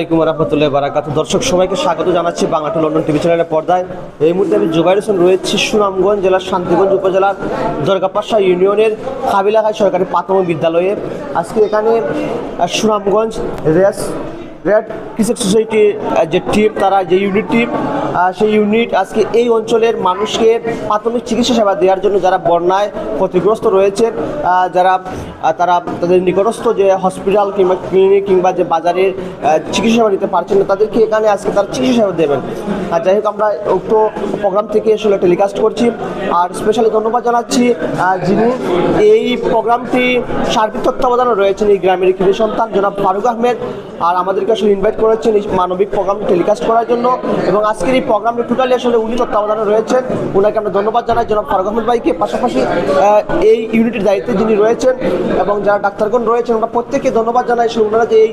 আলাইকুম রহমতুল্লাহ বারাকাতুহু। দর্শক সবাইকে স্বাগত জানাচ্ছি বাংলা টু লন্ডন টিভি চ্যানেলের পর্দায়। এই মুহূর্তে আমি জুবাইর হোসেন রয়েছি সুনামগঞ্জ জেলার শান্তিগঞ্জ উপজেলার দরগাপাশা ইউনিয়নের কাবিলাঘাই সরকারি প্রাথমিক বিদ্যালয়ে। আজকে এখানে সুনামগঞ্জ রেড ক্রিসেন্ট সোসাইটির যে টিম, তারা যে ইউনিট টিম, সেই ইউনিট আজকে এই অঞ্চলের মানুষকে প্রাথমিক চিকিৎসা সেবা দেওয়ার জন্য যারা বন্যায় ক্ষতিগ্রস্ত রয়েছেন, তারা তাদের নিকটস্থ যে হসপিটাল কিংবা ক্লিনিক কিংবা যে বাজারের চিকিৎসা সেবা নিতে পারছেন না, তাদেরকে এখানে আজকে তারা চিকিৎসা সেবা দেবেন। আর যাই হোক, আমরা উক্ত প্রোগ্রাম থেকে আসলে টেলিকাস্ট করছি। আর স্পেশালি ধন্যবাদ জানাচ্ছি যিনি এই প্রোগ্রামটি সার্বিক তত্ত্বাবধানে রয়েছেন এই গ্রামের কৃতি সন্তান জনাব ফারুক আহমেদ। আর আমাদেরকে আসলে ইনভাইট করেছেন এই মানবিক প্রোগ্রাম টেলিকাস্ট করার জন্য, এবং আজকের এই প্রোগ্রামটি টোটালি আসলে উনি তত্ত্বাবধানে রয়েছেন। ওনাকে আমরা ধন্যবাদ জানাই জনাব ফারুক আহমেদ ভাইকে। পাশাপাশি এই ইউনিটের দায়িত্বে যিনি রয়েছেন এবং যারা ডাক্তারগণ রয়েছেন, আমরা প্রত্যেককে ধন্যবাদ জানাই। ওনারা যে এই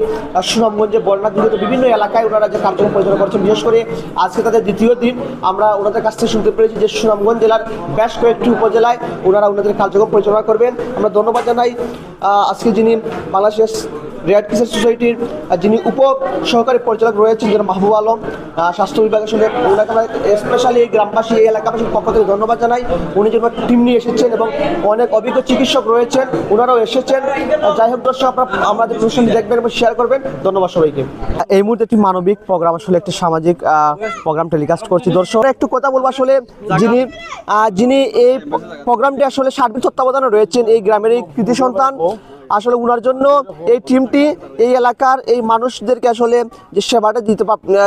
সুনামগঞ্জে বন্যা দুর্গত বিভিন্ন এলাকায় ওনারা যে কার্যক্রম পরিচালনা করছেন, বিশেষ করে আজকে তাদের দ্বিতীয় দিন, আমরা ওনাদের কাছ থেকে শুনতে পেরেছি যে সুনামগঞ্জ জেলার বেশ কয়েকটি উপজেলায় ওনারা ওনাদের কার্যক্রম পরিচালনা করবেন। আমরা ধন্যবাদ জানাই আজকে যিনি বাংলাদেশ রেড ক্রিসেন্ট সোসাইটির যিনি উপ সহকারী পরিচালক রয়েছেন যারা মাহবুব আলম, স্বাস্থ্য বিভাগের সঙ্গে ওনাকে আমরা স্পেশালি এই গ্রামবাসী এই এলাকাবাসীর পক্ষ থেকে ধন্যবাদ জানাই। উনি যেন টিম নিয়ে এসেছেন এবং অনেক অভিজ্ঞ চিকিৎসক রয়েছেন, ওনারাও এসেছেন। যাই হোক দর্শক, আপনারা আমাদের অনুষ্ঠানটি দেখবেন এবং শেয়ার করবেন। ধন্যবাদ সবাইকে। এই মুহূর্তে একটি মানবিক প্রোগ্রাম, আসলে একটি সামাজিক প্রোগ্রাম টেলিকাস্ট করছি। দর্শক একটু কথা বলবো, আসলে যিনি এই প্রোগ্রামটি আসলে সার্বিক তত্ত্বাবধানে রয়েছেন এই গ্রামের এই কৃতি সন্তান, আসলে ওনার জন্য এই টিমটি এই এলাকার এই মানুষদেরকে আসলে যে সেবাটা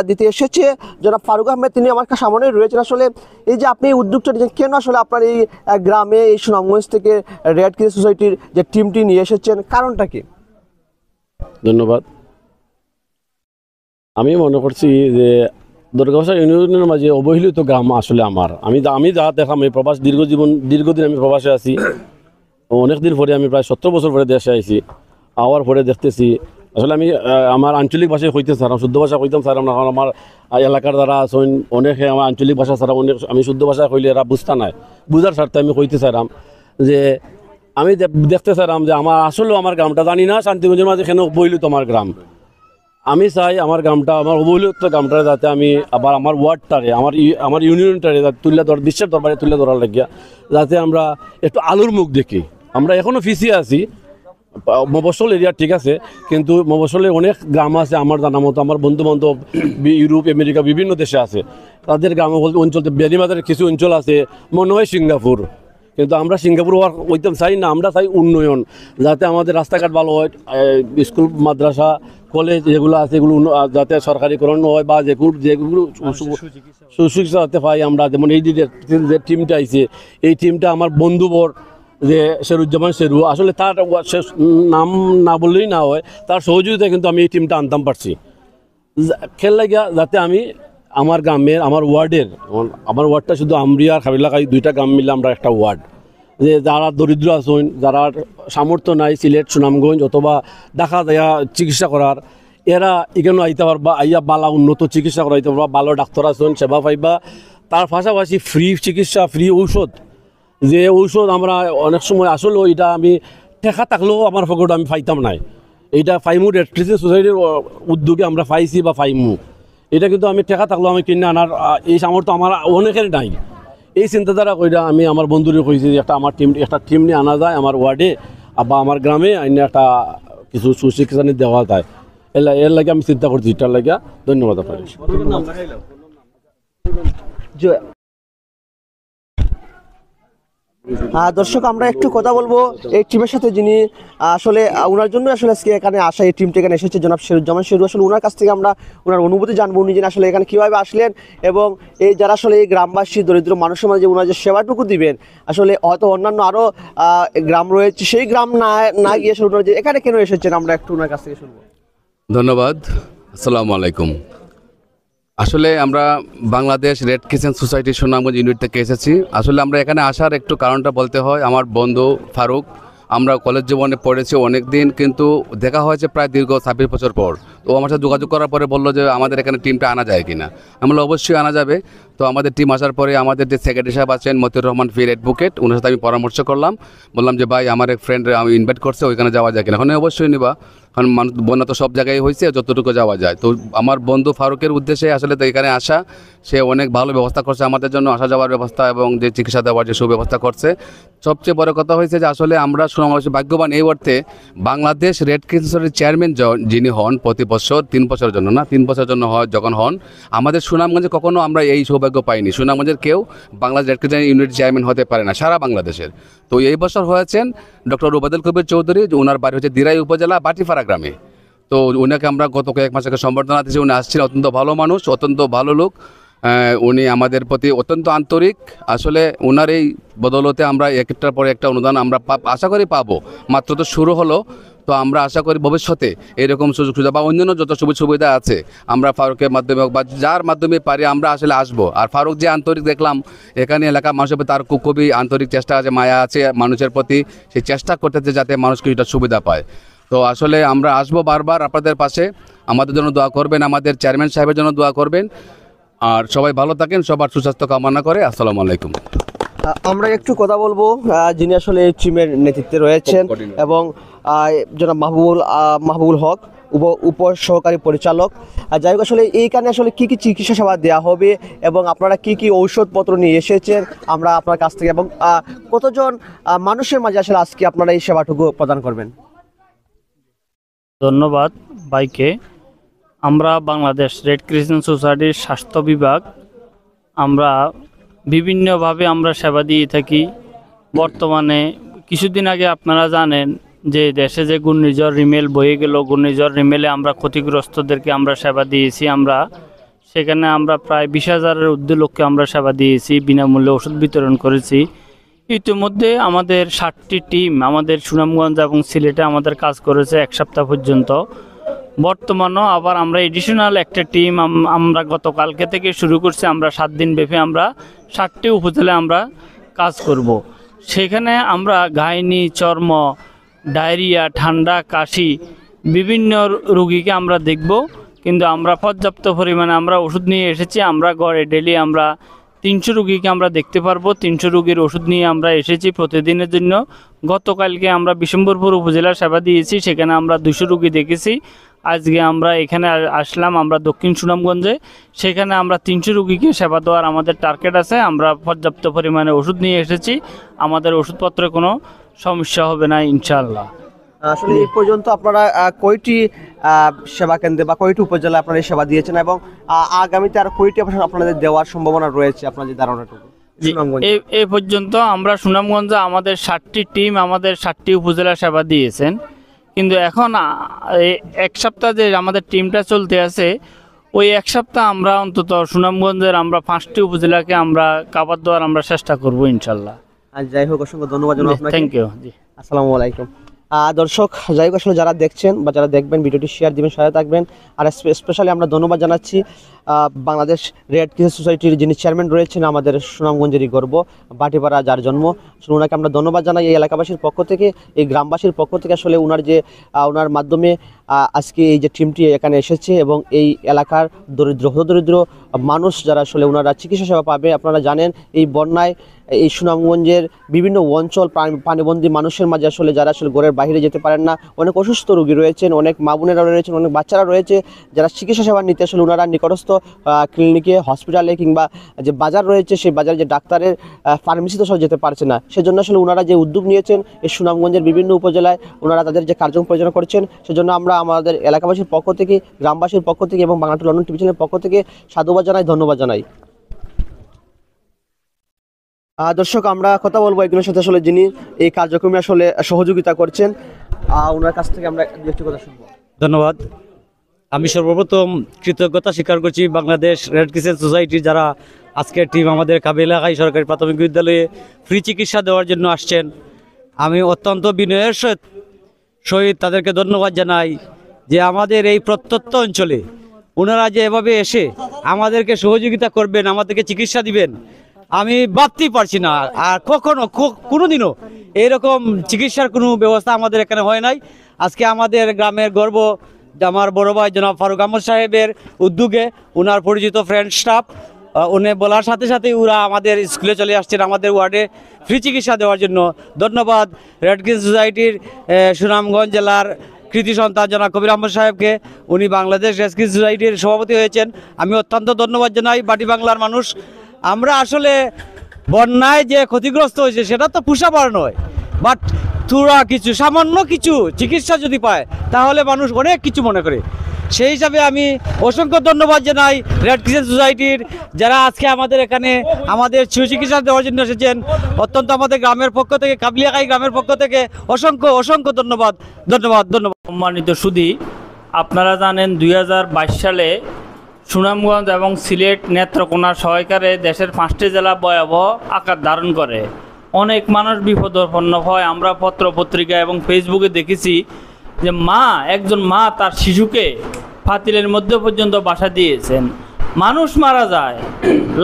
দিতে এসেছে জনাব ফারুক আহমেদ, তিনি আমার সামনেই রয়েছেন। আসলে এই যে আপনি এই উদ্যোগটা নিয়েছেন, কেন আসলে আপনার এই গ্রামে এই সুনামগঞ্জ থেকে রেড ক্রিসেন্ট সোসাইটির যে টিমটি নিয়ে এসেছেন, কারণটা কি? ধন্যবাদ। আমি মনে করছি যে দরগাপাশা ইউনিয়নের মাঝে অবহেলিত গ্রাম আসলে আমি যা দেখলাম, এই প্রবাস দীর্ঘদিন আমি প্রবাসে আছি। অনেকদিন পরে আমি প্রায় 17 বছর পরে দেশে আইছি। আওয়ার পরে দেখতেছি আসলে আমি আমার আঞ্চলিক ভাষায় কইতে ছাড়াম, শুদ্ধ ভাষা কইতাম ছাড়াম না, কারণ আমার এলাকার দ্বারা আছেন অনেকে আমার আঞ্চলিক ভাষা ছাড়া অনেক আমি শুদ্ধ ভাষা কইলে এরা বুঝতা নাই, বুঝার স্বার্থে আমি কইতে চাইলাম যে আমি দেখতে চাইলাম যে আমার গ্রামটা জানি না শান্তিগঞ্জের মাঝে কেন অবহেলিত আমার গ্রাম। আমি চাই আমার গ্রামটা, আমার অবহেলিত গ্রামটা যাতে আমি আবার আমার ওয়ার্ডটারে আমার ইউনিয়নটারে বিশ্বের দরবারে তুলে ধরার লাগিয়া যাতে আমরা একটু আলোর মুখ দেখি। আমরা এখনও পিছিয়ে আছি, মফস্বল এরিয়া ঠিক আছে, কিন্তু মফস্বলের অনেক গ্রাম আছে আমার জানা মতো, আমার বন্ধু বান্ধব ইউরোপ আমেরিকা বিভিন্ন দেশে আছে, তাদের গ্রাম অঞ্চল বেনিবাজারের কিছু অঞ্চল আছে, মনে হয় সিঙ্গাপুর, কিন্তু আমরা সিঙ্গাপুর হওয়ার ওইরকম চাই না। আমরা চাই উন্নয়ন, যাতে আমাদের রাস্তাঘাট ভালো হয়, স্কুল মাদ্রাসা কলেজ যেগুলো আছে এগুলো যাতে সরকারিকরণ হয়, বা যেগুলো সুচিকিৎসা যাতে পাই আমরা। যেমন এই যে টিমটা আইছে, এই টিমটা আমার বন্ধুবর যে শেরুজ্জামান শেরু, আসলে তার নাম না বললেই না হয়, তার সহযোগিতায় কিন্তু আমি এই টিমটা আনতাম পারছি খেল লাগিয়া, যাতে আমি আমার গ্রামের আমার ওয়ার্ডটা শুধু আমরিয়া আর কাবিলাঘাই দুইটা গ্রাম মিলে আমরা একটা ওয়ার্ড, যে যারা দরিদ্র আছেন, যারা সামর্থ্য নাই সিলেট সুনামগঞ্জ অথবা ঢাকা দেয়া চিকিৎসা করার, এরা এখানে আইতে পারবা, আইয়া বালা উন্নত চিকিৎসা করাইতে পারবা, ভালো ডাক্তার আছেন সেবা পাইবা। তার পাশাপাশি ফ্রি চিকিৎসা, ফ্রি ঔষধ, যে ঔষধ আমরা অনেক সময় আসলে এটা আমি ঠেকা থাকলেও আমার পকেটে আমি পাইতাম নাই, এইটা ফাইমু রেড ক্রিসেন্ট সোসাইটির উদ্যোগে আমরা পাইছি বা ফাইমু, এটা কিন্তু আমি ঠেকা থাকলেও আমি কিনে আনার এই সামর্থ্য আমার অনেকের নাই। এই চিন্তাধারা কইরা আমি আমার বন্ধুরে কইছি যে একটা টিম নিয়ে আনা যায় আমার ওয়ার্ডে বা আমার গ্রামে, আইনে একটা কিছু সুশিক্ষা দেওয়া যায়, এর লাগে আমি চিন্তা করছি। এটার লাগে ধন্যবাদ আপনার। দর্শক, আমরা একটু কথা বলবো এই টিমের সাথে, যিনি আসলে ওনার জন্য আসলে আজকে এখানে আসা, এই টিমটা এখানে এসেছে জনাব শেরুজ্জামান শেরু। আসলে ওনার কাছ থেকে আমরা ওনার অনুভূতি জানবো, উনি যেন আসলে এখানে কীভাবে আসলেন এবং এই যারা আসলে এই গ্রামবাসী দরিদ্র মানুষের মাঝে ওনার যে সেবাটুকু দিবেন, আসলে হয়তো অন্যান্য আরও গ্রাম রয়েছে, সেই গ্রাম না গিয়ে আসলে ওনার যে এখানে কেন এসেছেন, আমরা একটু ওনার কাছ থেকে শুনবো। ধন্যবাদ। আসসালামু আলাইকুম। আসলে আমরা Bangladesh red crescent society Sunamganj unit থেকে এসেছি। আসলে আমরা এখানে আসার একটু কারণটা বলতে হয়, আমার বন্ধু ফারুক, আমরা কলেজ জীবনে পড়েছি অনেক দিন, কিন্তু দেখা হয়েছে প্রায় দীর্ঘ 26 বছর পর। তো আমার সাথে যোগাযোগ করার পরে বললো যে আমাদের এখানে টিমটা আনা যায় কিনা। আমরা অবশ্যই আনা যাবে। তো আমাদের টিম আসার পরে আমাদের যে সেক্রেটারি সাহেব আছেন মতিউর রহমান ফির অ্যাডভোকেট, ওনার সাথে আমি পরামর্শ করলাম, বললাম যে ভাই আমার এক ফ্রেন্ড আমি ইনভাইট করছে, ওইখানে যাওয়া যায় কিনা। ওখানে অবশ্যই নিবা, কারণ মানুষ বন্যা তো সব জায়গায় হয়েছে, যতটুকু যাওয়া যায়। তো আমার বন্ধু ফারুকের উদ্দেশ্যে আসলে তো এখানে আসা, সে অনেক ভালো ব্যবস্থা করছে আমাদের জন্য, আসা যাওয়ার ব্যবস্থা এবং যে চিকিৎসা দেওয়ার যে সুব্যবস্থা করছে। সবচেয়ে বড় কথা হয়েছে যে আসলে আমরা সুনামগঞ্জে ভাগ্যবান এই অর্থে, বাংলাদেশ রেড ক্রিসেন্টের চেয়ারম্যান যিনি হন প্রতি বছর 3 বছরের জন্য না 3 বছরের জন্য হয় যখন হন, আমাদের সুনামগঞ্জে কখনো আমরা এই সৌভাগ্য পাইনি। সুনামগঞ্জের কেউ Bangladesh red crescent unit chairman হতে পারে না সারা বাংলাদেশের। তো এই বছর হয়েছেন ডক্টর ওবায়দুল কবির চৌধুরী, ওনার বাড়ি হচ্ছে দিরাই উপজেলা বাটিপাড়া গ্রামে। তো উনাকে আমরা গত কয়েক মাস আগে সম্বর্ধনা দিয়েছি। উনি আসছিলেন, অত্যন্ত ভালো মানুষ, অত্যন্ত ভালো লোক। উনি আমাদের প্রতি অত্যন্ত আন্তরিক। আসলে ওনার এই বদলতে আমরা একটার পরে একটা অনুদান আমরা আশা করি পাবো। মাত্র তো শুরু হলো, তো আমরা আশা করি ভবিষ্যতে এরকম সুযোগ সুবিধা বা অন্যান্য যত সুযোগ সুবিধা আছে আমরা ফারুকের মাধ্যমে হোক বা যার মাধ্যমে পারি আমরা আসলে আসবো। আর ফারুক যে আন্তরিক দেখলাম এখানে এলাকার মানুষের প্রতি তার খুবই আন্তরিক চেষ্টা আছে, মায়া আছে মানুষের প্রতি, সেই চেষ্টা করতেছে যাতে মানুষ কিছুটা সুবিধা পায়। তো আসলে আমরা আসবো বারবার আপনাদের পাশে, আমাদের জন্য দোয়া করবেন, আমাদের চেয়ারম্যান সাহেবের জন্য দোয়া করবেন। আর সবাই ভালো থাকেন, সবার সুস্বাস্থ্য কামনা করে। আসসালামু আলাইকুম। আমরা একটু কথা বলবো যিনি আসলে এই টিমের নেতৃত্বে রয়েছেন এবং জনাব মাহবুবুল হক উপ সহকারী পরিচালক। যাই হোক, আসলে এইখানে আসলে কি কি চিকিৎসা সেবা দেওয়া হবে এবং আপনারা কি কি ঔষধপত্র নিয়ে এসেছেন আমরা আপনার কাছ থেকে, এবং কতজন মানুষের মাঝে আসলে আজকে আপনারা এই সেবাটুকু প্রদান করবেন? ধন্যবাদ ভাইকে। আমরা বাংলাদেশ রেড ক্রিসেন্ট সোসাইটির স্বাস্থ্য বিভাগ, আমরা বিভিন্নভাবে আমরা সেবা দিয়ে থাকি। বর্তমানে কিছুদিন আগে আপনারা জানেন যে দেশে যে ঘূর্ণিঝড় রিমেল বয়ে গেল, ঘূর্ণিঝড় রিমেলে আমরা ক্ষতিগ্রস্তদেরকে আমরা সেবা দিয়েছি। আমরা সেখানে আমরা প্রায় 20,000-এর ঊর্ধ্বে লোককে আমরা সেবা দিয়েছি, বিনামূল্যে ওষুধ বিতরণ করেছি। ইতিমধ্যে আমাদের 60টি টিম আমাদের সুনামগঞ্জ এবং সিলেটে আমাদের কাজ করেছে 1 সপ্তাহ পর্যন্ত। বর্তমানেও আবার আমরা এডিশনাল একটা টিম আমরা গতকালকে থেকে শুরু করছি। আমরা 7 দিন ব্যাপী আমরা 60টি উপজেলায় আমরা কাজ করব। সেখানে আমরা গাইনি, চর্ম, ডায়রিয়া, ঠান্ডা, কাশি বিভিন্ন রোগীকে আমরা দেখব। কিন্তু আমরা পর্যাপ্ত পরিমাণে আমরা ওষুধ নিয়ে এসেছি। আমরা গড়ে ডেলি আমরা 300 রোগীকে আমরা দেখতে পারবো। 300 রোগীর ওষুধ নিয়ে আমরা এসেছি প্রতিদিনের জন্য। গতকালকে আমরা বিশম্বরপুর উপজেলার সেবা দিয়েছি, সেখানে আমরা 200 রোগী দেখেছি। আজকে আমরা এখানে আসলাম আমরা দক্ষিণ সুনামগঞ্জে, সেখানে আমরা 300 রোগীকে সেবা দেওয়ার আমাদের টার্গেট আছে। আমরা পর্যাপ্ত পরিমাণে ওষুধ নিয়ে এসেছি, আমাদের ওষুধপত্রে কোনো সমস্যা হবে না ইনশাআল্লাহ। আসলে এই পর্যন্ত আপনারা কয়টি সেবা কেন্দ্রে বা কয়টি উপজেলায় আপনারা এই সেবা দিয়েছেন এবং আগামীতে আর কয়টি আপনাদের দেওয়ার সম্ভাবনা রয়েছে আপনাদের ধারণাটুকু? এই পর্যন্ত আমরা সুনামগঞ্জে আমাদের 60টি টিম আমাদের 60টি উপজেলা সেবা দিয়েছেন। কিন্তু এখন 1 সপ্তাহ যে আমাদের টিমটা চলতে আছে, ওই 1 সপ্তাহ আমরা অন্তত সুনামগঞ্জের আমরা 5টি উপজেলাকে আমরা কাভার দেওয়ার আমরা চেষ্টা করবো ইনশাল্লাহ। যাই হোক, অসংখ্য ধন্যবাদ জানাই আপনাকে। Thank you. জি, আসসালামু আলাইকুম। দর্শক, যাই হোক, আসলে যারা দেখছেন বা যারা দেখবেন ভিডিওটি শেয়ার দিবেন, সহায়তা থাকবেন। আর স্পেশালি আমরা ধন্যবাদ জানাচ্ছি বাংলাদেশ রেড ক্রিসেন্ট সোসাইটির যিনি চেয়ারম্যান রয়েছেন, আমাদের সুনামগঞ্জেরই গর্ব, বাটিপাড়া যার জন্ম। আসলে ওনাকে আমরা ধন্যবাদ জানাই এই এলাকাবাসীর পক্ষ থেকে, এই গ্রামবাসীর পক্ষ থেকে। আসলে ওনার মাধ্যমে আজকে এই যে টিমটি এখানে এসেছে এবং এই এলাকার দরিদ্র মানুষ যারা আসলে ওনারা চিকিৎসা সেবা পাবে। আপনারা জানেন এই বন্যায় এই সুনামগঞ্জের বিভিন্ন অঞ্চল পানিবন্দী মানুষের মাঝে আসলে যারা আসলে ঘরের বাইরে যেতে পারেন না, অনেক অসুস্থ রোগী রয়েছেন, অনেক মা বোনেরা রয়েছেন, অনেক বাচ্চারা রয়েছে যারা চিকিৎসা সেবা নিতে আসলে ওনারা নিকটস্থ ক্লিনিকে, হসপিটালে কিংবা যে বাজার রয়েছে সেই বাজারে যে ডাক্তারের ফার্মেসিতে সব যেতে পারছে না। সেজন্য আসলে ওনারা যে উদ্যোগ নিয়েছেন এই সুনামগঞ্জের বিভিন্ন উপজেলায় ওনারা তাদের যে কার্যক্রম পরিচালনা করছেন, সেজন্য আমরা আমাদের এলাকাবাসীর পক্ষ থেকে, গ্রামবাসীর পক্ষ থেকে এবং বাংলা টু লন্ডন টিভি চ্যানেলের পক্ষ থেকে সাধুবাদ জানাই, ধন্যবাদ জানাই। দর্শক, আমরা কথা বলবো একজনের সাথে আসলে যিনি এই কার্যক্রমে আসলে সহযোগিতা করছেন, ওনার কাছ থেকে আমরা একটু কথা শুনবো। ধন্যবাদ। আমি সর্বপ্রথম কৃতজ্ঞতা স্বীকার করছি বাংলাদেশ রেড ক্রিসেন্ট সোসাইটির যারা আজকের টিম আমাদের কাবিলাখাই সরকারি প্রাথমিক বিদ্যালয়ে ফ্রি চিকিৎসা দেওয়ার জন্য আসছেন। আমি অত্যন্ত বিনয়ের সহিত তাদেরকে ধন্যবাদ জানাই যে আমাদের এই প্রত্যন্ত অঞ্চলে ওনারা যে এভাবে এসে আমাদেরকে সহযোগিতা করবেন, আমাদেরকে চিকিৎসা দিবেন, আমি ভাবতেই পারছি না। আর কোনোদিনও এরকম চিকিৎসার কোনো ব্যবস্থা আমাদের এখানে হয় নাই। আজকে আমাদের গ্রামের গর্ব আমার বড় ভাই জনাব ফারুক আহমদ সাহেবের উদ্যোগে, ওনার পরিচিত ফ্রেন্ড স্টাফ, উনি বলার সাথে সাথে ওরা আমাদের স্কুলে চলে আসছেন আমাদের ওয়ার্ডে ফ্রি চিকিৎসা দেওয়ার জন্য। ধন্যবাদ রেড ক্রিসেন্ট সোসাইটির সুনামগঞ্জ জেলার কৃতি সন্তান জনাব কবির আহমদ সাহেবকে, উনি বাংলাদেশ রেস্কিউ সোসাইটির সভাপতি হয়েছেন। আমি অত্যন্ত ধন্যবাদ জানাই। বাটি বাংলার মানুষ আমরা আসলে বন্যায় যে ক্ষতিগ্রস্ত হয়েছে সেটা তো পুষাবার নয়, বাট থোড়া কিছু সামান্য কিছু চিকিৎসা যদি পায় তাহলে মানুষ অনেক কিছু মনে করে। সেই হিসাবে আমি অসংখ্য ধন্যবাদ জানাই রেড ক্রিসেন্ট সোসাইটির যারা আজকে আমাদের এখানে আমাদের সুচিকিৎসা দেওয়ার জন্য এসেছেন। অত্যন্ত আমাদের গ্রামের পক্ষ থেকে, কাবলিয়াখাই গ্রামের পক্ষ থেকে অসংখ্য অসংখ্য ধন্যবাদ ধন্যবাদ ধন্যবাদ। সম্মানিত সুধী, আপনারা জানেন 2022 সালে সুনামগঞ্জ এবং সিলেট নেত্রকোনা সহকারে দেশের 5টি জেলা ভয়াবহ আকার ধারণ করে। অনেক মানুষ বিপদাপন্ন হয়। আমরা পত্র পত্রিকা এবং ফেসবুকে দেখেছি যে একজন মা তার শিশুকে ফাতিলের মধ্যে পর্যন্ত বাসা দিয়েছেন। মানুষ মারা যায়,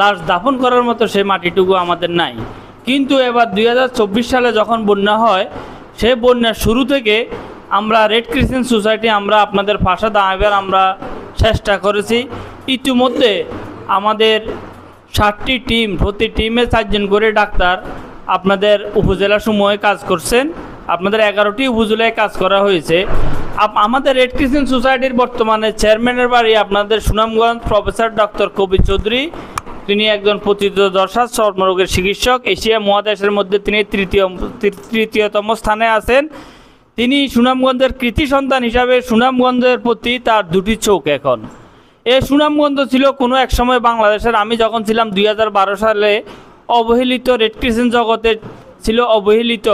লাশ দাফন করার মতো সে মাটিটুকু আমাদের নাই। কিন্তু এবার 2024 সালে যখন বন্যা হয়, সে বন্যার শুরু থেকে আমরা রেড ক্রিসেন্ট সোসাইটি আমরা আপনাদের পাশে দাঁড়াবার আমরা চেষ্টা করেছি। ইতিমধ্যে আমাদের 7টি টিম, প্রতি টিমে 4 জন করে ডাক্তার আপনাদের উপজেলা সমূহে কাজ করছেন। আপনাদের 11টি উপজেলায় কাজ করা হয়েছে। আমাদের রেড ক্রিসেন্ট সোসাইটির বর্তমানে চেয়ারম্যানের বাড়ি আপনাদের সুনামগঞ্জ, প্রফেসর ডক্টর কবির চৌধুরী। তিনি একজন প্রথিতযশা চর্মরোগের চিকিৎসক। এশিয়া মহাদেশের মধ্যে তিনি তৃতীয়তম স্থানে আছেন। তিনি সুনামগঞ্জের কৃতি সন্তান হিসাবে সুনামগঞ্জের প্রতি তার 2টি চোখ। এখন এই সুনামগঞ্জ ছিল কোনো এক সময় বাংলাদেশের, আমি যখন ছিলাম 2012 সালে, অবহেলিত রেড ক্রিসেন্ট জগতে ছিল অবহেলিত।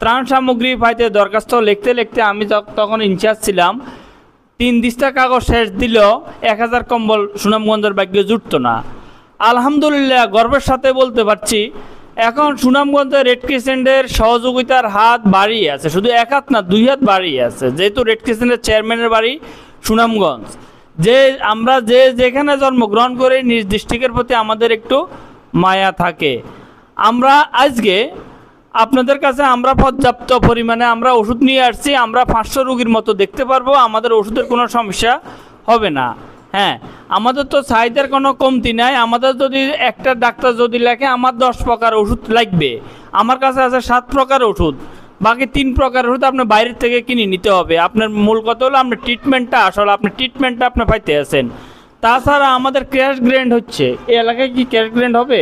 ত্রাণ সামগ্রী পাইতে দরখাস্ত লিখতে লিখতে আমি তখন ইনচার্জ ছিলাম। 3 দিস্তা কাগজ শেষ দিল, 1000 কম্বল সুনামগঞ্জের ভাগ্যে জুটতো না। আলহামদুলিল্লাহ গর্বের সাথে বলতে পারছি এখন সুনামগঞ্জে রেড ক্রিসেন্টের সহযোগিতার হাত বাড়িয়ে আছে। শুধু 1 হাত না, 2 হাত বাড়িয়ে আছে। যেহেতু রেড ক্রিসেন্টের চেয়ারম্যানের বাড়ি সুনামগঞ্জ, আমরা যেখানে জন্মগ্রহণ করে নিজ ডিস্ট্রিক্টের প্রতি আমাদের একটু মায়া থাকে। আমরা আজকে আপনাদের কাছে আমরা পর্যাপ্ত পরিমাণে আমরা ওষুধ নিয়ে আসছি। আমরা 500 রোগীর মতো দেখতে পারবো, আমাদের ওষুধের কোনো সমস্যা হবে না। হ্যাঁ, আমাদের তো চাহিদার কোনো কমতি নাই। আমাদের যদি একটা ডাক্তার যদি লেখে আমার 10 প্রকার ওষুধ লাগবে, আমার কাছে আছে 7 প্রকার ওষুধ, বাকি 3 প্রকার ওষুধ আপনি বাইরের থেকে কিনে নিতে হবে। আপনার মূল কথা হলো আপনার ট্রিটমেন্টটা, আসলে আপনি ট্রিটমেন্টটা আপনি পাইতে আছেন। তাছাড়া আমাদের ক্যাশ গ্র্যান্ড হচ্ছে। এই এলাকায় কি ক্যাশ গ্র্যান্ড হবে?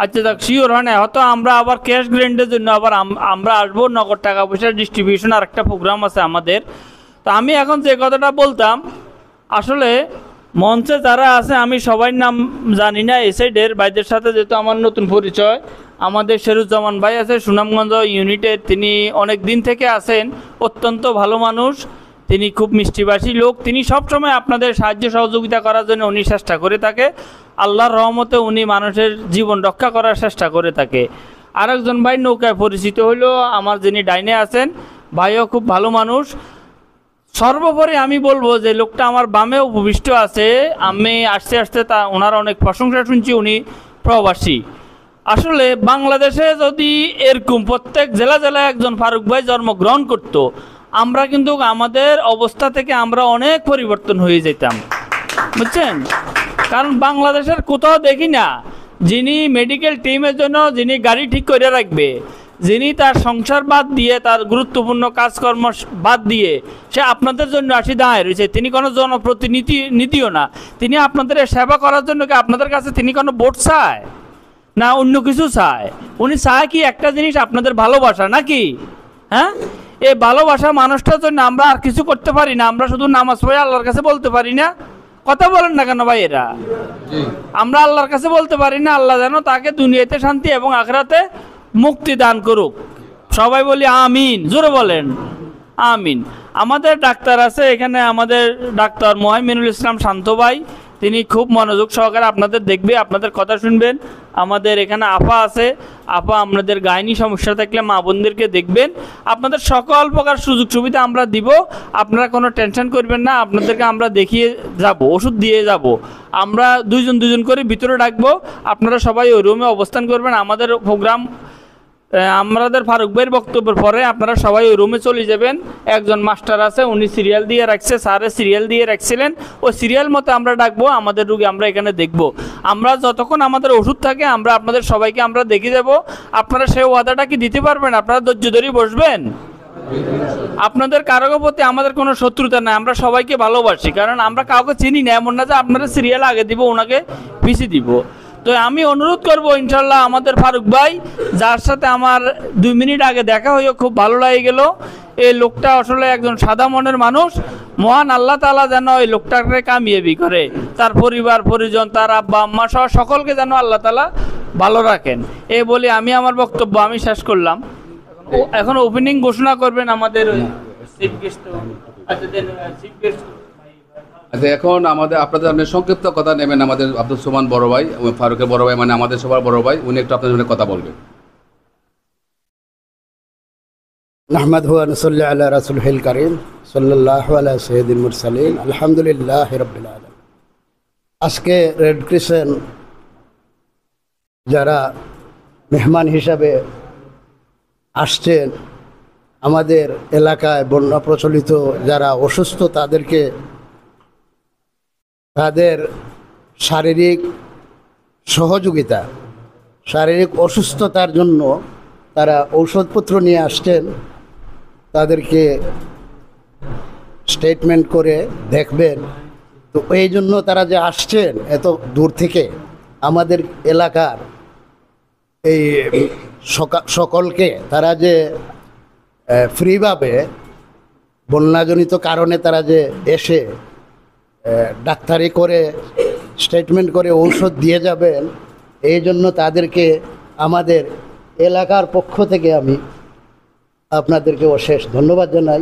আচ্ছা দেখ, শিওর হয় না, হয়তো আমরা আবার ক্যাশ গ্র্যান্ডের জন্য আবার আমরা আসবো। নগদ টাকা পয়সার ডিস্ট্রিবিউশন আর একটা প্রোগ্রাম আছে আমাদের। তো আমি এখন যে কথাটা বলতাম, আসলে মঞ্চে যারা আছে আমি সবার নাম জানি না। এই সাইডের ভাইদের সাথে যেহেতু আমার নতুন পরিচয়, আমাদের শেরুজ্জামান ভাই আছে সুনামগঞ্জ ইউনিটের, তিনি অনেক দিন থেকে আছেন। অত্যন্ত ভালো মানুষ, তিনি খুব মিষ্টিভাষী লোক। তিনি সবসময় আপনাদের সাহায্য সহযোগিতা করার জন্য উনি চেষ্টা করে থাকে। আল্লাহর রহমতে উনি মানুষের জীবন রক্ষা করার চেষ্টা করে থাকে। আরেকজন ভাই নৌকায় পরিচিত হইলো আমার, যিনি ডাইনে আছেন, ভাইও খুব ভালো মানুষ। সর্বোপরি আমি বলবো যে লোকটা আমার বামে উপবিষ্ট আছে, আমি আসতে আসতে ওনার অনেক প্রশংসা শুনছি। উনি প্রবাসী। আসলে বাংলাদেশে যদি এরকম প্রত্যেক জেলায় একজন ফারুক ভাই জন্মগ্রহণ করত, আমরা কিন্তু আমাদের অবস্থা থেকে আমরা অনেক পরিবর্তন হয়ে যেতাম, বুঝছেন? কারণ বাংলাদেশের কোথাও দেখি না যিনি মেডিকেল টিমের জন্য যিনি গাড়ি ঠিক করে রাখবে, যিনি তার সংসার বাদ দিয়ে, তার গুরুত্বপূর্ণ কাজকর্ম বাদ দিয়ে সে আপনাদের জন্য আসি দাঁড়ায় রয়েছে। তিনি কোনো জনপ্রতিনিধিও না, তিনি আপনাদের সেবা করার জন্য কি আপনাদের কাছে তিনি কোনো ভোট চায় না অন্য কিছু চায়? উনি চায় কি একটা জিনিস, আপনাদের ভালোবাসা, নাকি? হ্যাঁ, এই ভালোবাসা মানুষটার জন্য আমরা আর কিছু করতে পারি না। আমরা শুধু নামাজ পড়ে আল্লাহর কাছে বলতে পারি না? কথা বলেন না কেন ভাই? এরা আমরা আল্লাহর কাছে বলতে পারি না আল্লাহ যেন তাকে দুনিয়াতে শান্তি এবং আখিরাতে মুক্তি দান করুক। সবাই বলি আমিন, জোরে বলেন আমিন। আমাদের ডাক্তার আছে এখানে, আমাদের ডাক্তার মোহাইমিনুল ইসলাম শান্ত ভাই, তিনি খুব মনোযোগ সহকারে আপনাদের দেখবে, আপনাদের কথা শুনবেন। আমাদের এখানে আপা আছে, আপা আপনাদের গাইনি সমস্যা থাকলে মা বোনদেরকে দেখবেন। আপনাদের সকল প্রকার সুযোগ সুবিধা আমরা দিব, আপনারা কোনো টেনশন করবেন না। আপনাদেরকে আমরা দেখিয়ে যাব, ওষুধ দিয়ে যাব। আমরা দুজন করে ভিতরে ডাকবো, আপনারা সবাই ওই রুমে অবস্থান করবেন। আমাদের প্রোগ্রাম, আমাদের ফারুক ভাইয়ের বক্তব্যের পরে আপনারা সবাই ওই রুমে চলে যাবেন। একজন মাস্টার আছে, উনি সিরিয়াল দিয়ে রাখছে, স্যারে সিরিয়াল দিয়ে রাখছিলেন, ওই সিরিয়াল মতো আমরা ডাকবো। আমাদের রুগী আমরা এখানে দেখব। আমরা যতক্ষণ আমাদের ওষুধ থাকে আমরা আপনাদের সবাইকে আমরা দেখে যাব। আপনারা সেই ওয়াদাটা কি দিতে পারবেন? আপনারা ধৈর্য ধরে বসবেন? আপনাদের কারো প্রতি আমাদের কোনো শত্রুতা নাই, আমরা সবাইকে ভালোবাসি, কারণ আমরা কাউকে চিনি না, এমন না যে আপনারা সিরিয়াল আগে দিব ওনাকে পিছিয়ে দিব। তো আমি অনুরোধ করব ইনশাল্লাহ আমাদের ফারুক ভাই, যার সাথে আমার 2 মিনিট আগে দেখা হয়ে খুব ভালো লাগে গেল, এই লোকটা আসলে একজন সাদা মনের মানুষ। মহান আল্লাহ তাআলা যেন এই লোকটাকে কামিয়াবি করে, তার পরিবার পরিজন, তার আব্বা আম্মা সহ সকলকে যেন আল্লাহ তাআলা ভালো রাখেন। এই বলে আমি আমার বক্তব্য আমি শেষ করলাম। এখন ওপেনিং ঘোষণা করবেন আমাদের চিফ গেস্ট। আচ্ছা, এখন আমাদের আপনাদের সামনে সংক্ষিপ্ত কথা নেবেন আমাদের আব্দুল সুমান বড় ভাই, ফারুকের বড় ভাই, মানে আমাদের সবার বড় ভাই। উনি একটু আপনাদের সামনে কথা বলবেন। نحمده ونصلي على رسوله الكريم صلى الله على سيد المرسلين الحمد لله رب العالمين। আজকে রেড ক্রিসেন্ট যারা মেহমান হিসাবে আসছেন, আমাদের এলাকায় বন্যা প্রচলিত যারা অসুস্থ তাদেরকে তাদের শারীরিক সহযোগিতা, শারীরিক অসুস্থতার জন্য তারা ঔষধপত্র নিয়ে আসছেন, তাদেরকে স্টেটমেন্ট করে দেখবেন। তো এই জন্য তারা যে আসছেন এত দূর থেকে আমাদের এলাকার এই সকলকে তারা যে ফ্রিভাবে বন্যাজনিত কারণে তারা যে এসে ডাক্তারি করে স্টেটমেন্ট করে ঔষধ দিয়ে যাবেন, এই জন্য তাদেরকে আমাদের এলাকার পক্ষ থেকে আমি আপনাদেরকে অশেষ ধন্যবাদ জানাই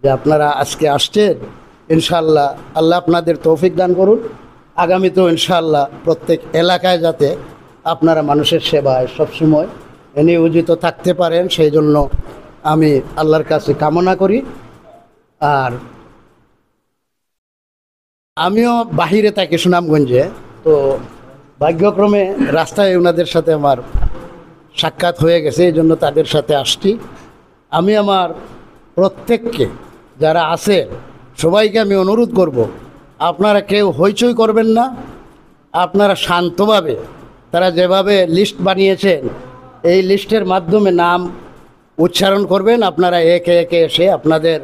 যে আপনারা আজকে আসছেন। ইনশাআল্লাহ আল্লাহ আপনাদের তৌফিক দান করুন। আগামীতেও ইনশাআল্লাহ প্রত্যেক এলাকায় যাতে আপনারা মানুষের সেবায় সবসময় নিয়োজিত থাকতে পারেন, সেই জন্য আমি আল্লাহর কাছে কামনা করি। আর আমিও বাহিরে থাকি সুনামগঞ্জে, তো ভাগ্যক্রমে রাস্তায় ওনাদের সাথে আমার সাক্ষাৎ হয়ে গেছে, এই জন্য তাদের সাথে আসছি। আমি আমার প্রত্যেককে যারা আছে সবাইকে আমি অনুরোধ করব, আপনারা কেউ হইচই করবেন না, আপনারা শান্তভাবে তারা যেভাবে লিস্ট বানিয়েছেন এই লিস্টের মাধ্যমে নাম উচ্চারণ করবেন। আপনারা একে একে এসে আপনাদের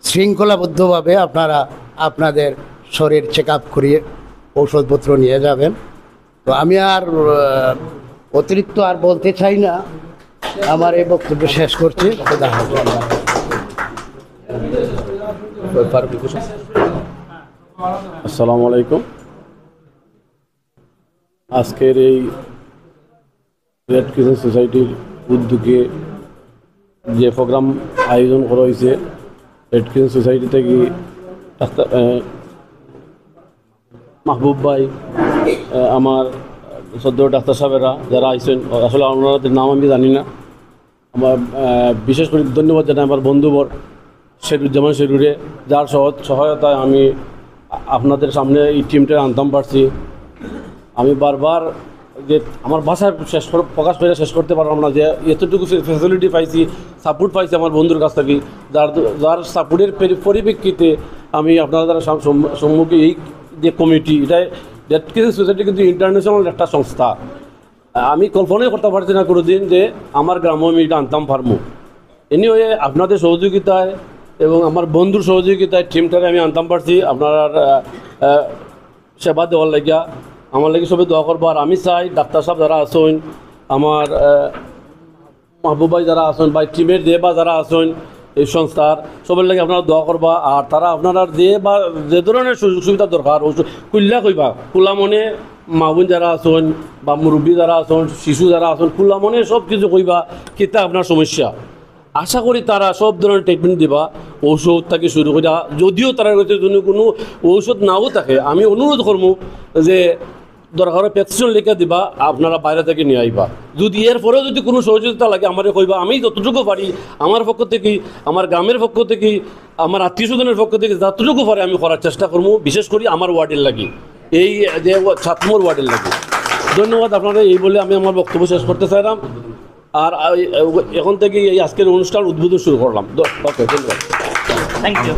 শৃঙ্খলাবদ্ধভাবে আপনারা আপনাদের শরীর চেক আপ করিয়ে ঔষধপত্র নিয়ে যাবেন। তো আমি আর অতিরিক্ত আর বলতে চাই না, আমার এই বক্তব্য শেষ করছি। খোদা হাফেজ। আসসালামু আলাইকুম। আজকের এই রেড ক্রিসেন্ট সোসাইটির উদ্যোগে যে প্রোগ্রাম আয়োজন করা হয়েছে, রেড ক্রিসেন্ট সোসাইটি থেকে ডাক্তার মাহবুব ভাই, আমার সদ্য ডাক্তার সাহেবেরা যারা আইসেন, আসলে ওনাদের নাম আমি জানি না, আমার বিশেষ করে ধন্যবাদ জানাই আমার বন্ধুবর শেরুজ্জামান শেরুরে, যার সহায়তায় আমি আপনাদের সামনে এই টিমটা আনতাম পারছি। আমি বারবার যে আমার ভাষায় প্রকাশ করে শেষ করতে পারলাম না যে এতটুকু ফ্যাসিলিটি পাইছি, সাপোর্ট পাইছি আমার বন্ধুর কাছ থেকে, যার সাপোর্টের পরিপ্রেক্ষিতে আমি আপনাদের সম্মুখে এই যে কমিটি, এটা রেড ক্রিসেন্ট সোসাইটি কিন্তু ইন্টারন্যাশনাল একটা সংস্থা। আমি কল্পনাই করতে পারছি না কোনোদিন যে আমার গ্রামে আমি এটা আনতাম পারবো। এনিওয়ে আপনাদের সহযোগিতায় এবং আমার বন্ধুর সহযোগিতায় টিমটাকে আমি আনতাম পারছি। আপনার সেবা দেওয়ার লাগিয়া আমার লাগে সবাই দোয়া করবো। আর আমি চাই ডাক্তার সাহেব যারা আসেন, আমার মাহবুব ভাই যারা আসেন, বা টিমের যে বা যারা আসেন এই সংস্থার, সবার লাগে আপনারা দোয়া করবা। আর তারা আপনারা যে ধরনের সুযোগ সুবিধা দরকার কুল্লা কইবা, খোলা মনে মা বোন যারা আসেন বা মুরব্বী যারা আসেন, শিশু যারা আসেন, খোলা মনে সব কিছু কইবা কিতা আপনার সমস্যা। আশা করি তারা সব ধরনের ট্রিটমেন্ট দিবা, ঔষধ থেকে শুরু করে। যদিও তারা যদি কোনো ঔষধ নাও থাকে, আমি অনুরোধ করবো যে দরকার প্রেসক্রিপশন লিখে দিবা, আপনারা বাইরে থেকে নিয়ে আইবা। যদি এরপরেও যদি কোনো সহযোগিতা লাগে আমারে কইবা, আমি যতটুকু পারি আমার পক্ষ থেকে, আমার গ্রামের পক্ষ থেকে, আমার আত্মীয় স্বজনের পক্ষ থেকে যতটুকু পারে আমি করার চেষ্টা করবো, বিশেষ করে আমার ওয়ার্ডের লাগি, এই যে 7 নম্বর ওয়ার্ডের লাগি। ধন্যবাদ আপনারা। এই বলে আমি আমার বক্তব্য শেষ করতে চাইলাম। আর এখন থেকে এই আজকের অনুষ্ঠান উদ্বোধন শুরু করলাম। ওকে, ধন্যবাদ। থ্যাংক ইউ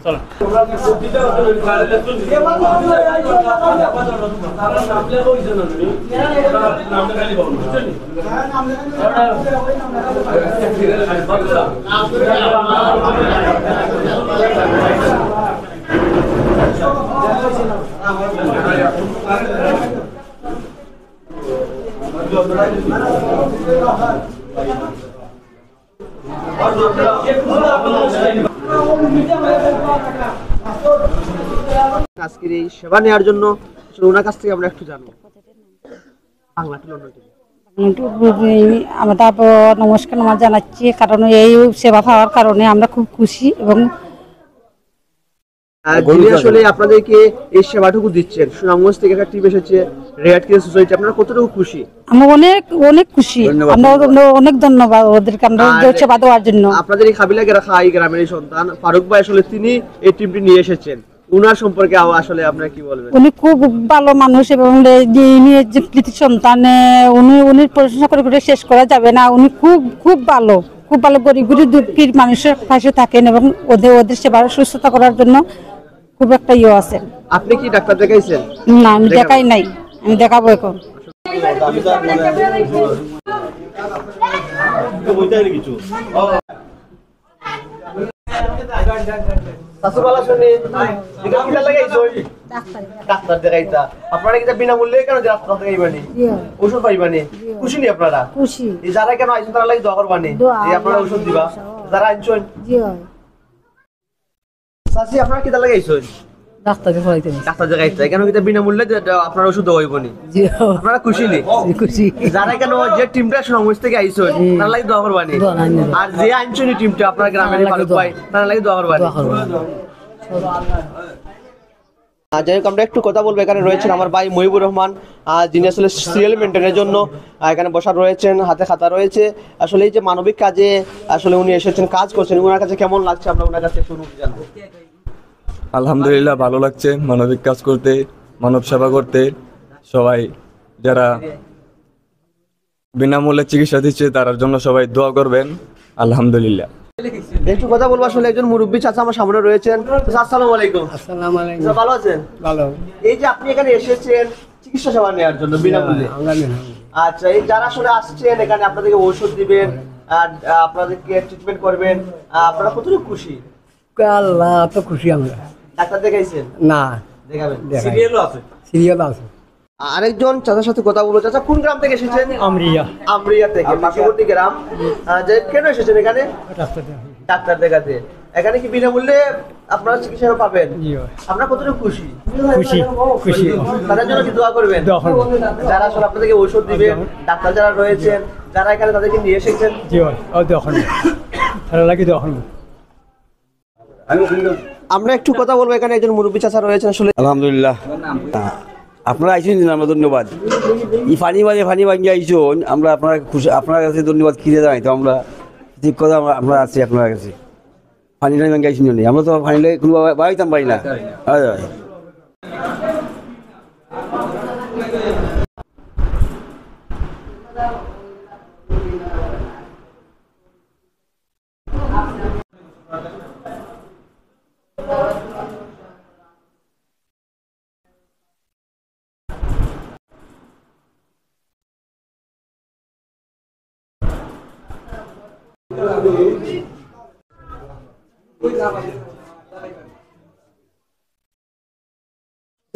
চলো আজকের এই সেবা নেওয়ার জন্য আসলে ওনার কাছ থেকে আমরা একটু জানবো। Bangla to London TV. আমরা তারপর নমস্কার জানাচ্ছি, কারণ এই সেবা পাওয়ার কারণে আমরা খুব খুশি এবং যিনি আসলে আপনাদেরকে এই সেবাটুকু দিচ্ছেন, সুনামগঞ্জ থেকে একটা টিম এসেছে রেড ক্রিসেন্ট সোসাইটি, আপনারা কতটুকু খুশি? আমরা অনেক অনেক খুশি, আমরা অনেক ধন্যবাদ ওদেরকে আমরা সেবা দেওয়ার জন্য। আপনাদের এই কাবিলা এই গ্রামের এই সন্তান ফারুক ভাই আসলে তিনি এই টিমটি নিয়ে এসেছেন, উনার সম্পর্কে আসলে আপনারা কি বলবেন? উনি খুব ভালো মানুষ এবং যে কৃতি সন্তান, উনি প্রশংসা করে শেষ করা যাবে না। উনি খুব খুব ভালো, খুব ভালো গরিব দুঃখীর মানুষের পাশে থাকেন এবং ওদের সেবা সুস্থতা করার জন্য খুব একটা আছেন। আপনি কি ডাক্তার দেখাইছেন? না, আমি দেখাই নাই, আমি দেখাবো এখন। ডাক্তার দেখাইতা আপনারা কি বিনামূল্যে কেন ডাক্তার দেখাইবানি? ওষুধ পাইবানি? খুশি নি আপনারা? খুশি। যারা কেন আইছেন তারা লাগি দোয়া করবানি, আপনারা ওষুধ দিবা যারা আনছেন। চাচি আপনারা কি লাগে আইছেন? ডাক্তার দেখাইতে। ডাক্তার দেখাইতে কেন কি বিনামূল্যে আপনারা ওষুধ দেওয়াইবনি? আপনারা খুশি নি? খুশি। যারা কেন যে টিমটা সুনামগঞ্জ থেকে আইছেন তারা লাগি দোয়া করবানি, আর যে আনছেন টিমটা আপনার গ্রামের ফারুক ভাই তারা লাগি দোয়া করবানি। যাই হোক, আমরা একটু কথা বলবো। এখানে রয়েছেন আমার ভাই মহিবুর রহমান, যিনি আসলে সিরিয়াল মেনটেনের জন্য এখানে বসা রয়েছেন, হাতে খাতা রয়েছে। আসলে এই যে মানবিক কাজে আসলে উনি এসেছেন, কাজ করছেন, ওনার কাছে কেমন লাগছে আমরা ওনার কাছে শুরু জানবো। আলহামদুলিল্লাহ, ভালো লাগছে মানবিক কাজ করতে, মানব সেবা করতে। সবাই যারা বিনামূল্যে চিকিৎসা দিচ্ছে তার জন্য সবাই দোয়া করবেন। আলহামদুলিল্লাহ। একটু কথা বলবো। আসলে একজন মুরব্বী চাচা আমার সামনে রয়েছেন। আসসালামু আলাইকুম। আসসালামু আলাইকুম। ভালো আছেন? ভালো। এই যে আপনি এখানে এসেছেন চিকিৎসা সেবা নেওয়ার জন্য বিনামূল্যে, আচ্ছা, এই যারা আসলে আসছেন এখানে আপনাদেরকে ঔষধ দিবেন, আপনাদেরকে ট্রিটমেন্ট করবেন, আপনারা কতটুকু খুশি? আল্লাহ তো খুশি আমরা। ডাক্তার দেখাইছেন? না, দেখাবেন। সিরিয়ালও আছে। সিরিয়াল আছে। আরেকজন চাচার সাথে কথা বলবো। চাচা কোন গ্রাম থেকে এসেছেন? আমরিয়া। আমরিয়া থেকে, পার্শ্ববর্তী গ্রাম। কেন এসেছেন এখানে? ডাক্তার দেখাতে। এখানে কি বিনামূল্যে আপনারা চিকিৎসা পাবেন? আপনারা কতটুকু খুশি? খুশি খুশি। তাদের জন্য কি দোয়া করবেন? যারা আসলে আপনাদেরকে ঔষধ দিবেন, ডাক্তার যারা রয়েছেন, যারা এখানে তাদেরকে নিয়ে এসেছেন। জি ভাই, দোয়া ভালো লাগে, দোয়া করুন। আমরা একটু কথা বলবো। এখানে একজন মুরব্বী চাচা রয়েছেন। আসলে আলহামদুলিল্লাহ, আপনারা আইসেন, আমরা ধন্যবাদ। এই ফানি ভাঙিয়ে আইসন, আমরা আপনার খুশি, আপনার কাছে ধন্যবাদ খিদে জানাই। তো আমরা ঠিক কথা আমরা আছি আপনার কাছে। ফানি ভাঙিয়ে আইসেন জন্য আমরা তো ফানি কোনো বাড়াইতাম পারি না।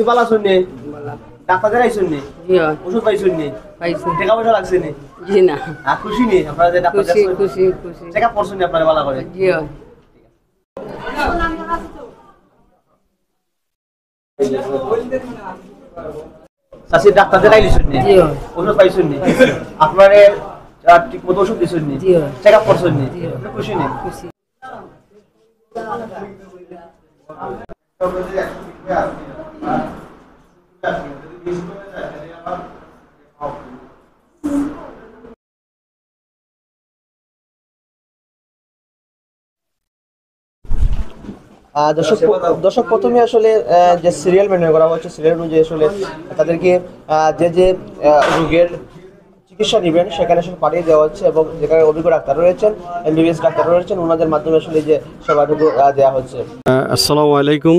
ভালো শুননি, ডাক্তার দেখাইছেন নি? ওষুধ পাইছেন নি? টাকা পয়সা লাগছে নি? জি না। খুশি নি আপনারা যে ডাক্তার দেখাইছেন? খুশি খুশি। চেক আপ করছেন নি আপনারা ভালো করে? জি। চাচি ডাক্তার দেখাইছেন নি? ওষুধ পাইছেন নি? আপনারা ঠিক মতো ওষুধ দিছেন নি? চেক আপ করছেন নি? খুশি নি? খুশি। দর্শক প্রথমে আসলে যে সিরিয়াল মেনটেন করা হচ্ছে, সিরিয়াল অনুযায়ী আসলে তাদেরকে যে রোগের চিকিৎসা নেবেন সেখানে আসলে পাঠিয়ে দেওয়া হচ্ছে এবং যেখানে অভিজ্ঞ ডাক্তার রয়েছেন, এমবিবিএস ডাক্তার রয়েছেন, ওনাদের মাধ্যমে আসলে যে সেবাটুকু দেওয়া হচ্ছে। আসসালামু আলাইকুম।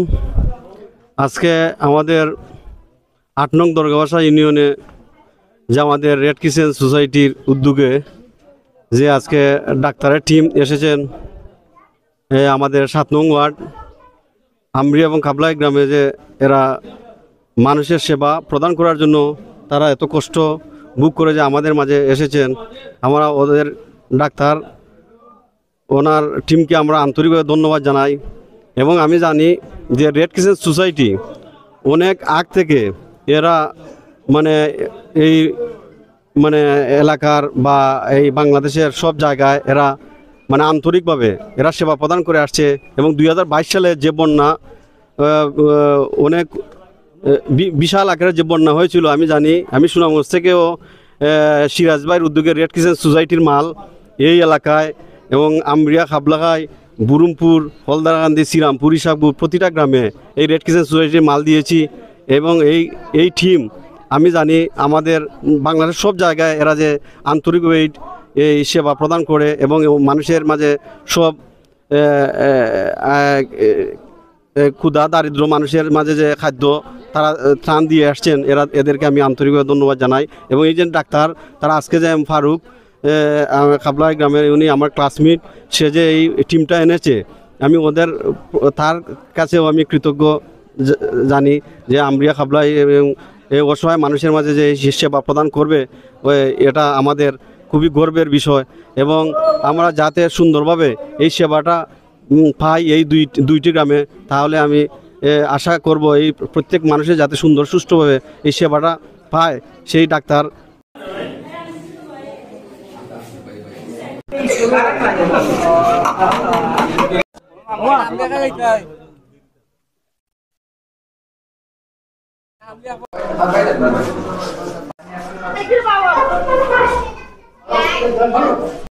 আজকে আমাদের 8 নং দরগাবাসা ইউনিয়নে যে আমাদের রেড ক্রিসেন্ট সোসাইটির উদ্যোগে যে আজকে ডাক্তারের টিম এসেছেন আমাদের 7 নং ওয়ার্ড আমরি এবং কাবলাই গ্রামে, যে এরা মানুষের সেবা প্রদান করার জন্য তারা এত কষ্ট বুক করে যে আমাদের মাঝে এসেছেন। আমরা ওদের ডাক্তার ওনার টিমকে আমরা আন্তরিকভাবে ধন্যবাদ জানাই। এবং আমি জানি যে রেড ক্রিসেন্ট সোসাইটি অনেক আগ থেকে এরা মানে এই মানে এলাকার বা এই বাংলাদেশের সব জায়গায় এরা মানে আন্তরিকভাবে এরা সেবা প্রদান করে আসছে। এবং 2022 সালে যে বন্যা অনেক বিশাল আকারের যে বন্যা হয়েছিল আমি জানি, আমি সুনামগঞ্জ থেকেও সিরাজ ভাইয়ের উদ্যোগে রেড ক্রিসেন্ট সোসাইটির মাল এই এলাকায় এবং আমরিয়া খাবলাখায় বুরুমপুর হলদারকান্দি শ্রীরামপুর ইসাকপুর প্রতিটা গ্রামে এই রেড ক্রিসেন্ট সোসাইটির মাল দিয়েছি। এবং এই টিম আমি জানি আমাদের বাংলাদেশের সব জায়গায় এরা যে আন্তরিকভাবে এই সেবা প্রদান করে এবং মানুষের মাঝে সব ক্ষুধা দারিদ্র মানুষের মাঝে যে খাদ্য তারা ত্রাণ দিয়ে আসছেন, এদেরকে আমি আন্তরিকভাবে ধন্যবাদ জানাই। এবং এই যে ডাক্তার তারা আজকে যে ফারুক খাবলাই গ্রামের উনি আমার ক্লাসমেট, সে যে এই টিমটা এনেছে আমি তার কাছেও আমি কৃতজ্ঞ জানি যে আমরিয়া খাবলাই এবং এই অসহায় মানুষের মাঝে যে সেবা প্রদান করবে এটা আমাদের খুবই গর্বের বিষয়। এবং আমরা যাতে সুন্দরভাবে এই সেবাটা পাই এই দুইটি গ্রামে, তাহলে আমি আশা করব এই প্রত্যেক মানুষের যাতে সুন্দর সুষ্ঠুভাবে এই সেবাটা পায় সেই ডাক্তার।